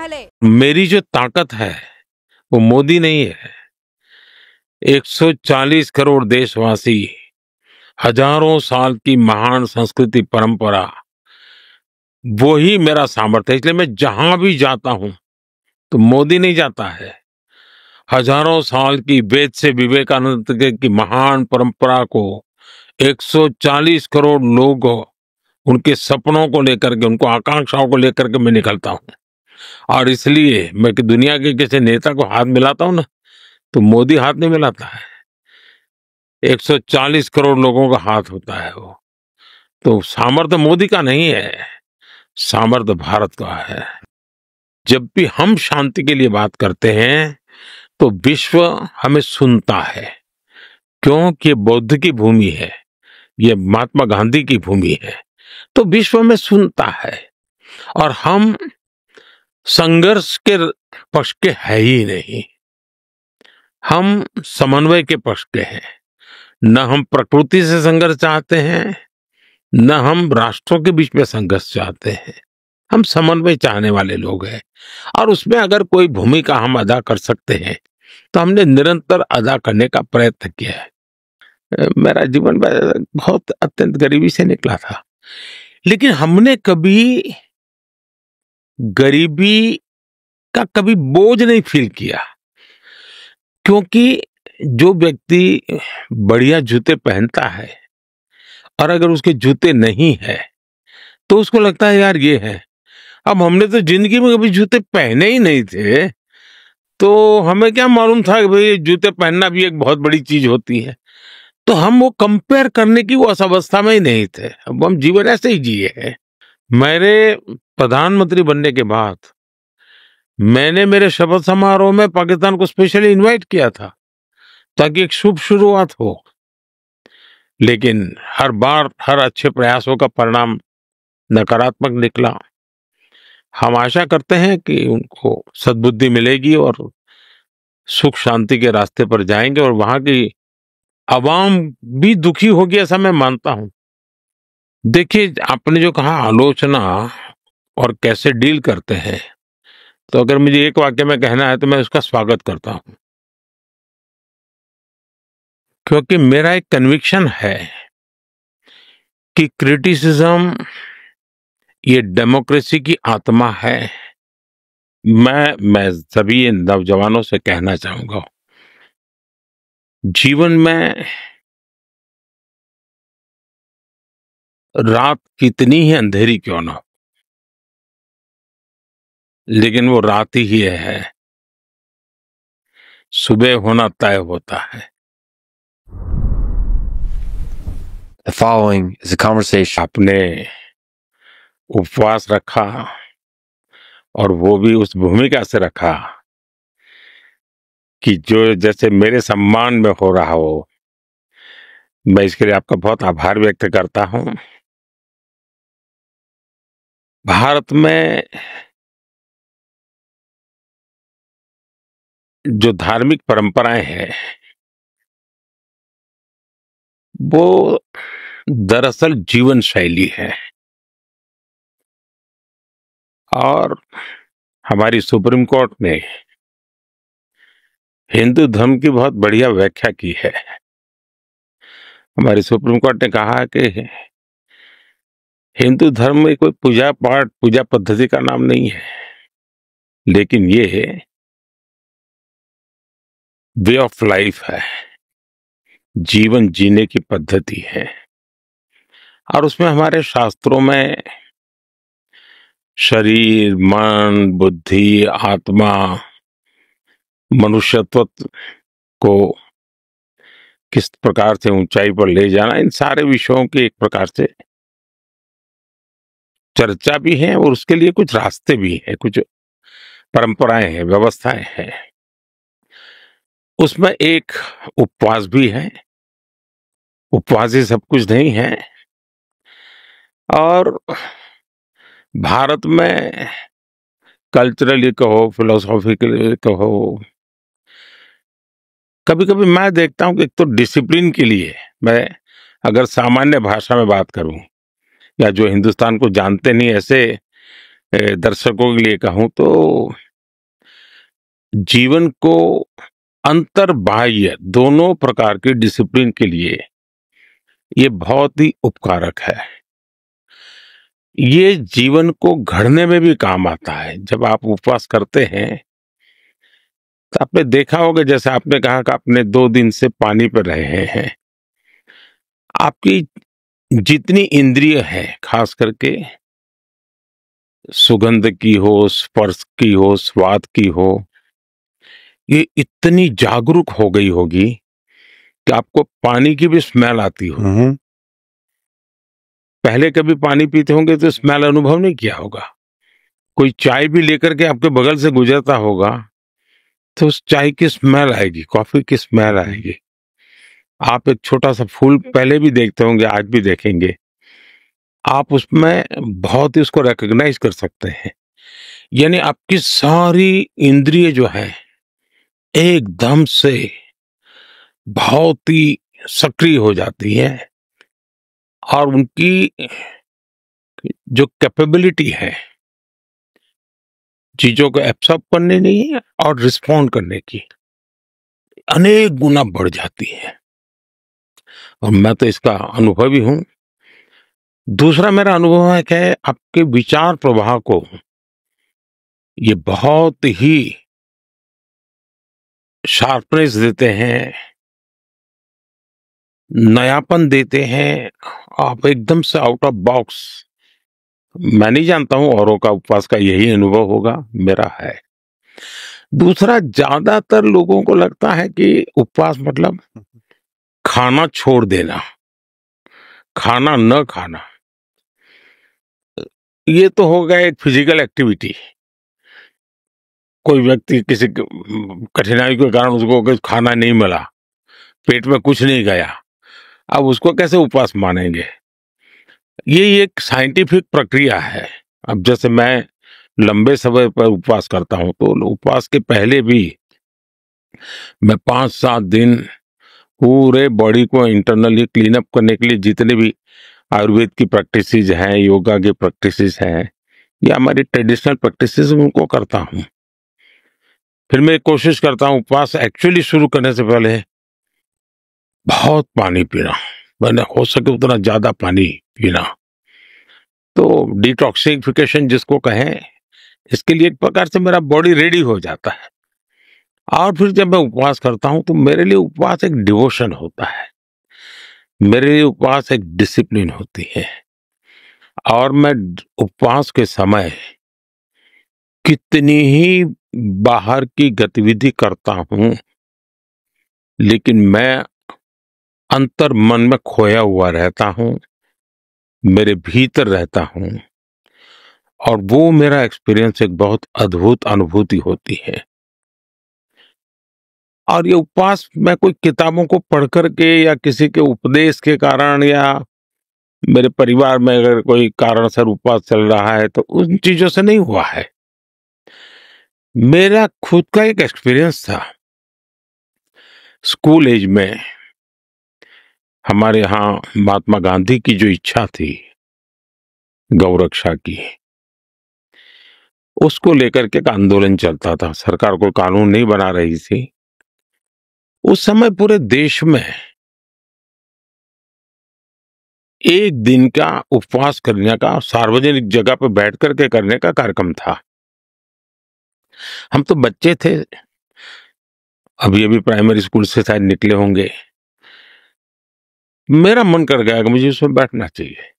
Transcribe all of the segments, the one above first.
पहले। मेरी जो ताकत है वो मोदी नहीं है। 140 करोड़ देशवासी, हजारों साल की महान संस्कृति परंपरा, वो ही मेरा सामर्थ्य है। इसलिए मैं जहां भी जाता हूं तो मोदी नहीं जाता है। हजारों साल की वेद से विवेकानंद की महान परंपरा को 140 करोड़ लोग उनके सपनों को लेकर के, उनको आकांक्षाओं को लेकर के मैं निकलता हूं। और इसलिए मैं कि दुनिया के किसी नेता को हाथ मिलाता हूं ना, तो मोदी हाथ नहीं मिलाता है, 140 करोड़ लोगों का हाथ होता है वो। तो सामर्थ्य मोदी का नहीं है, सामर्थ्य भारत का है। जब भी हम शांति के लिए बात करते हैं तो विश्व हमें सुनता है, क्योंकि बौद्ध की भूमि है, ये महात्मा गांधी की भूमि है, तो विश्व में सुनता है। और हम संघर्ष के पक्ष के है ही नहीं, हम समन्वय के पक्ष के हैं। न हम प्रकृति से संघर्ष चाहते हैं, न हम राष्ट्रों के बीच में संघर्ष चाहते हैं। हम समन्वय चाहने वाले लोग हैं, और उसमें अगर कोई भूमिका हम अदा कर सकते हैं तो हमने निरंतर अदा करने का प्रयत्न किया है। मेरा जीवन बहुत अत्यंत गरीबी से निकला था, लेकिन हमने कभी गरीबी का कभी बोझ नहीं फील किया, क्योंकि जो व्यक्ति बढ़िया जूते पहनता है और अगर उसके जूते नहीं है तो उसको लगता है यार ये है। अब हमने तो जिंदगी में कभी जूते पहने ही नहीं थे, तो हमें क्या मालूम था कि भाई जूते पहनना भी एक बहुत बड़ी चीज होती है। तो हम वो कंपेयर करने की वो अवस्था में ही नहीं थे। अब हम जीवन ऐसे ही जिए हैं। मेरे प्रधानमंत्री बनने के बाद मैंने मेरे शपथ समारोह में पाकिस्तान को स्पेशली इनवाइट किया था ताकि एक शुभ शुरुआत हो, लेकिन हर बार हर अच्छे प्रयासों का परिणाम नकारात्मक निकला। हम आशा करते हैं कि उनको सद्बुद्धि मिलेगी और सुख शांति के रास्ते पर जाएंगे, और वहां की आवाम भी दुखी होगी ऐसा मैं मानता हूं। देखिए, आपने जो कहा आलोचना और कैसे डील करते हैं, तो अगर मुझे एक वाक्य में कहना है तो मैं उसका स्वागत करता हूं, क्योंकि मेरा एक कन्विक्शन है कि क्रिटिसिज्म ये डेमोक्रेसी की आत्मा है। मैं सभी नौजवानों से कहना चाहूंगा, जीवन में रात कितनी ही अंधेरी क्यों ना हो, लेकिन वो रात ही है, सुबह होना तय होता है। The following is a conversation. आपने उपवास रखा, और वो भी उस भूमिका से रखा कि जो जैसे मेरे सम्मान में हो रहा हो। मैं इसके लिए आपका बहुत आभार व्यक्त करता हूं। भारत में जो धार्मिक परंपराएं हैं वो दरअसल जीवन शैली है, और हमारी सुप्रीम कोर्ट ने हिंदू धर्म की बहुत बढ़िया व्याख्या की है। हमारी सुप्रीम कोर्ट ने कहा कि हिंदू धर्म में कोई पूजा पाठ, पूजा पद्धति का नाम नहीं है, लेकिन ये वे ऑफ लाइफ है, जीवन जीने की पद्धति है। और उसमें हमारे शास्त्रों में शरीर, मन, बुद्धि, आत्मा, मनुष्यत्व को किस प्रकार से ऊंचाई पर ले जाना, इन सारे विषयों की एक प्रकार से चर्चा भी है, और उसके लिए कुछ रास्ते भी हैं, कुछ परंपराएं हैं, व्यवस्थाएं हैं। उसमें एक उपवास भी है। उपवास ही सब कुछ नहीं है। और भारत में कल्चरली कहो, फिलोसॉफिकली कहो, कभी कभी मैं देखता हूं कि एक तो डिसिप्लिन के लिए, मैं अगर सामान्य भाषा में बात करूं, या जो हिंदुस्तान को जानते नहीं ऐसे दर्शकों के लिए कहूं तो जीवन को अंतर बाह्य दोनों प्रकार के डिसिप्लिन के लिए ये बहुत ही उपकारक है। ये जीवन को घड़ने में भी काम आता है। जब आप उपवास करते हैं तो आपने देखा होगा, जैसे आपने कहा कि आपने 2 दिन से पानी पर रहे हैं, आपकी जितनी इंद्रिय है, खास करके सुगंध की हो, स्पर्श की हो, स्वाद की हो, ये इतनी जागरूक हो गई होगी कि आपको पानी की भी स्मेल आती हो। पहले कभी पानी पीते होंगे तो स्मेल अनुभव नहीं किया होगा। कोई चाय भी लेकर के आपके बगल से गुजरता होगा तो उस चाय की स्मेल आएगी, कॉफी की स्मेल आएगी। आप एक छोटा सा फूल पहले भी देखते होंगे, आज भी देखेंगे, आप उसमें बहुत ही उसको रिकॉग्नाइज कर सकते हैं। यानी आपकी सारी इंद्रिय जो है एकदम से बहुत ही सक्रिय हो जाती है और उनकी जो कैपेबिलिटी है चीजों को एब्सॉर्ब करने नहीं है और रिस्पॉन्ड करने की अनेक गुना बढ़ जाती है। और मैं तो इसका अनुभवी हूं। दूसरा मेरा अनुभव है कि आपके विचार प्रवाह को ये बहुत ही शार्पनेस देते हैं, नयापन देते हैं। आप एकदम से आउट ऑफ बॉक्स, मैं नहीं जानता हूं औरों का उपवास का यही अनुभव होगा, मेरा है। दूसरा, ज्यादातर लोगों को लगता है कि उपवास मतलब खाना छोड़ देना, खाना न खाना। ये तो हो गया एक फिजिकल एक्टिविटी। कोई व्यक्ति किसी कठिनाई के कारण उसको खाना नहीं मिला, पेट में कुछ नहीं गया, अब उसको कैसे उपवास मानेंगे? ये एक साइंटिफिक प्रक्रिया है। अब जैसे मैं लंबे समय पर उपवास करता हूं तो उपवास के पहले भी मैं 5-7 दिन पूरे बॉडी को इंटरनली क्लीन अप करने के लिए जितने भी आयुर्वेद की प्रैक्टिसेस हैं, योगा की प्रैक्टिसेस हैं या हमारी ट्रेडिशनल प्रैक्टिसेस, उनको करता हूं। फिर मैं कोशिश करता हूं उपवास एक्चुअली शुरू करने से पहले बहुत पानी पीना, मैंने हो सके उतना ज्यादा पानी पीना। तो डिटॉक्सिफिकेशन जिसको कहें, इसके लिए एक प्रकार से मेरा बॉडी रेडी हो जाता है। और फिर जब मैं उपवास करता हूं तो मेरे लिए उपवास एक डिवोशन होता है, मेरे लिए उपवास एक डिसिप्लिन होती है। और मैं उपवास के समय कितनी ही बाहर की गतिविधि करता हूं, लेकिन मैं अंतर मन में खोया हुआ रहता हूं, मेरे भीतर रहता हूं, और वो मेरा एक्सपीरियंस एक बहुत अद्भुत अनुभूति होती है। और ये उपवास मैं कोई किताबों को पढ़ करके या किसी के उपदेश के कारण या मेरे परिवार में अगर कोई कारणसर उपवास चल रहा है तो उन चीजों से नहीं हुआ है। मेरा खुद का एक एक्सपीरियंस था। स्कूल एज में हमारे यहाँ महात्मा गांधी की जो इच्छा थी गौरक्षा की, उसको लेकर के एक आंदोलन चलता था। सरकार कोई कानून नहीं बना रही थी उस समय। पूरे देश में एक दिन का उपवास करने का, सार्वजनिक जगह पर बैठ करके करने का कार्यक्रम था। हम तो बच्चे थे, अभी प्राइमरी स्कूल से शायद निकले होंगे। मेरा मन कर गया कि मुझे उसमें बैठना चाहिए,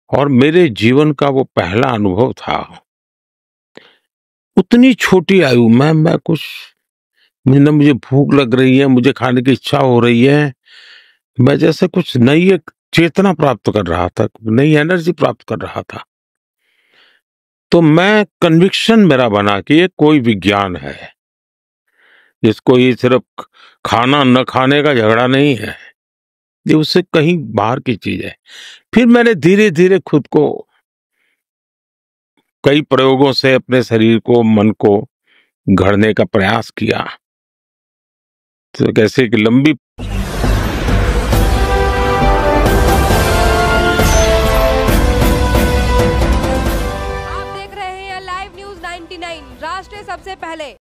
और मेरे जीवन का वो पहला अनुभव था। उतनी छोटी आयु में मैं कुछ, मुझे भूख लग रही है, मुझे खाने की इच्छा हो रही है, मैं जैसे कुछ नई एक चेतना प्राप्त कर रहा था, नई एनर्जी प्राप्त कर रहा था। तो मैं कन्विक्शन मेरा बना कि ये कोई विज्ञान है, जिसको ये सिर्फ खाना न खाने का झगड़ा नहीं है, ये उससे कहीं बाहर की चीज है। फिर मैंने धीरे धीरे खुद को कई प्रयोगों से अपने शरीर को, मन को गढ़ने का प्रयास किया। तो कैसे कि लंबी 1999 राष्ट्र सबसे पहले